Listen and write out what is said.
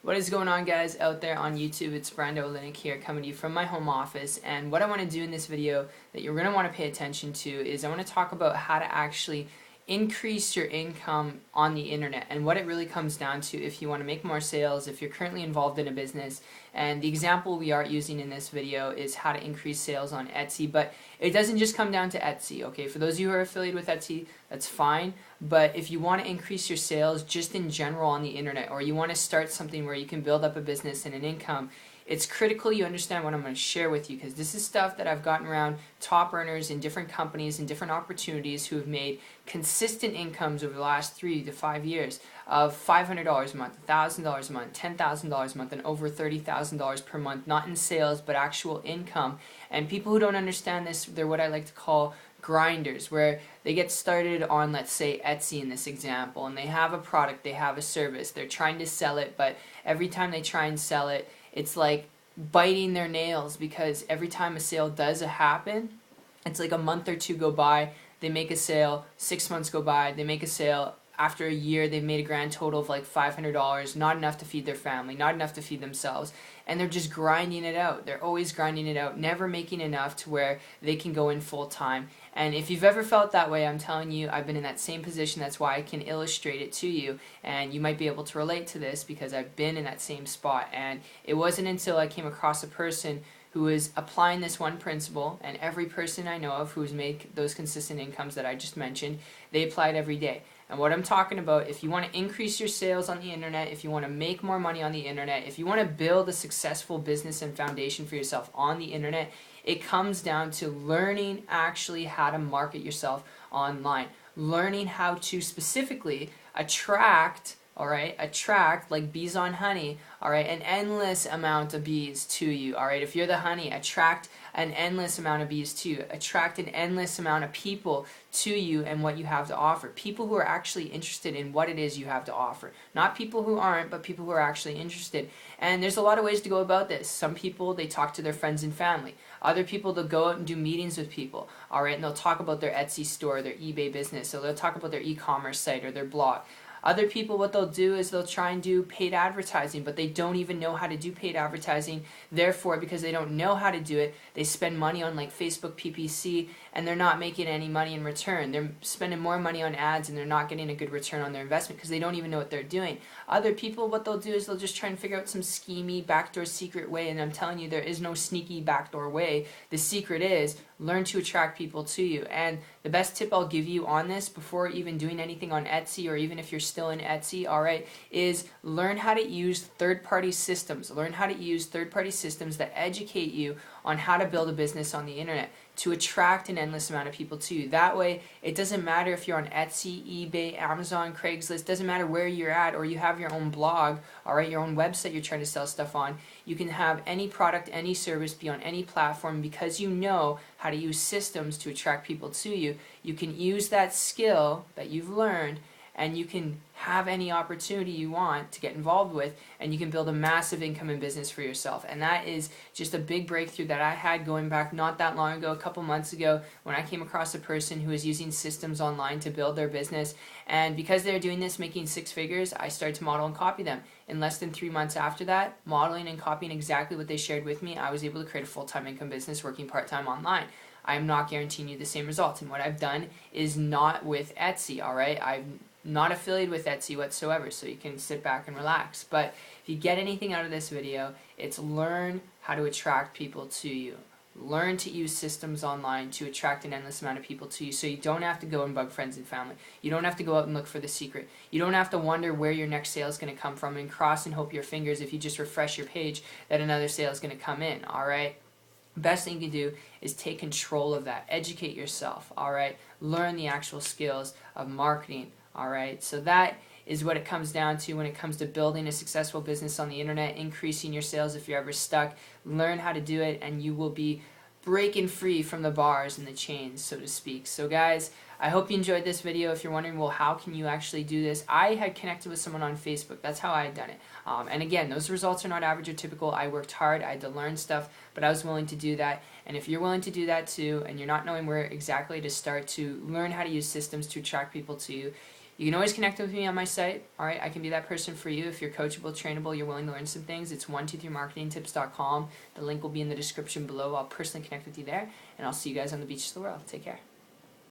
What is going on, guys, out there on YouTube? It's Brando Linick here, coming to you from my home office, and what I want to do in this video that you're going to want to pay attention to is I want to talk about how to actually increase your income on the internet and what it really comes down to if you want to make more sales, if you're currently involved in a business. And the example we are using in this video is how to increase sales on Etsy, but it doesn't just come down to Etsy, okay? For those of you who are affiliated with Etsy, that's fine, but if you want to increase your sales just in general on the internet, or you want to start something where you can build up a business and an income, it's critical you understand what I'm going to share with you, because this is stuff that I've gotten around top earners in different companies and different opportunities who have made consistent incomes over the last 3 to 5 years of $500 a month, $1,000 a month, $10,000 a month, and over $30,000 per month, not in sales but actual income. And people who don't understand this, they're what I like to call grinders, where they get started on, let's say, Etsy in this example, and they have a product, they have a service, they're trying to sell it, but every time they try and sell it, it's like biting their nails, because every time a sale does happen, it's like a month or two go by, they make a sale, 6 months go by, they make a sale, after a year they've made a grand total of like $500, not enough to feed their family, not enough to feed themselves, and they're just grinding it out. They're always grinding it out, never making enough to where they can go in full time. And if you've ever felt that way, I'm telling you, I've been in that same position. That's why I can illustrate it to you, and you might be able to relate to this because I've been in that same spot. And it wasn't until I came across a person who was applying this one principle, and every person I know of who's made those consistent incomes that I just mentioned, they applied every day. And what I'm talking about, if you want to increase your sales on the internet, if you want to make more money on the internet, if you want to build a successful business and foundation for yourself on the internet, it comes down to learning actually how to market yourself online. Learning how to specifically attract, attract like bees on honey, an endless amount of bees to you, If you're the honey, attract an endless amount of bees to you. Attract an endless amount of people to you and what you have to offer. People who are actually interested in what it is you have to offer. Not people who aren't, but people who are actually interested. And there's a lot of ways to go about this. Some people, they talk to their friends and family. Other people, they'll go out and do meetings with people, and they'll talk about their Etsy store, their eBay business, so they'll talk about their e-commerce site or their blog. Other people, what they'll do is they'll try and do paid advertising, but they don't even know how to do paid advertising. Therefore, because they don't know how to do it, they spend money on like Facebook PPC, and they're not making any money in return. They're spending more money on ads, and they're not getting a good return on their investment because they don't even know what they're doing. Other people, what they'll do is they'll just try and figure out some schemy, backdoor secret way, and I'm telling you, there is no sneaky backdoor way. The secret is learn to attract people to you. And the best tip I'll give you on this, before even doing anything on Etsy, or even if you're still in Etsy, is learn how to use third-party systems. Learn how to use third-party systems that educate you on how to build a business on the internet to attract an endless amount of people to you. That way, it doesn't matter if you're on Etsy, eBay, Amazon, Craigslist, doesn't matter where you're at, or you have your own blog, your own website you're trying to sell stuff on. You can have any product, any service be on any platform, because you know how to use systems to attract people to you. You can use that skill that you've learned, and you can have any opportunity you want to get involved with, and you can build a massive income and business for yourself. And that is just a big breakthrough that I had going back not that long ago, a couple months ago, when I came across a person who was using systems online to build their business. And because they're doing this, making 6 figures, I started to model and copy them. In less than 3 months after that, modeling and copying exactly what they shared with me, I was able to create a full-time income business working part-time online. I am not guaranteeing you the same results, and what I've done is not with Etsy, I'm not affiliated with Etsy whatsoever, so you can sit back and relax. But if you get anything out of this video, it's learn how to attract people to you. Learn to use systems online to attract an endless amount of people to you, so you don't have to go and bug friends and family. You don't have to go out and look for the secret. You don't have to wonder where your next sale is going to come from and cross and hope your fingers if you just refresh your page that another sale is going to come in, Best thing you can do is take control of that. Educate yourself, Learn the actual skills of marketing, So that is what it comes down to when it comes to building a successful business on the internet, increasing your sales if you're ever stuck. Learn how to do it, and you will be breaking free from the bars and the chains, so to speak. So guys, I hope you enjoyed this video. If you're wondering, well, how can you actually do this? I had connected with someone on Facebook. That's how I had done it. And again, those results are not average or typical. I worked hard. I had to learn stuff, but I was willing to do that. And if you're willing to do that too, and you're not knowing where exactly to start to learn how to use systems to attract people to you, You can always connect with me on my site. All right, I can be that person for you if you're coachable, trainable, you're willing to learn some things. It's 123marketingtips.com. The link will be in the description below. I'll personally connect with you there, and I'll see you guys on the beaches of the world. Take care.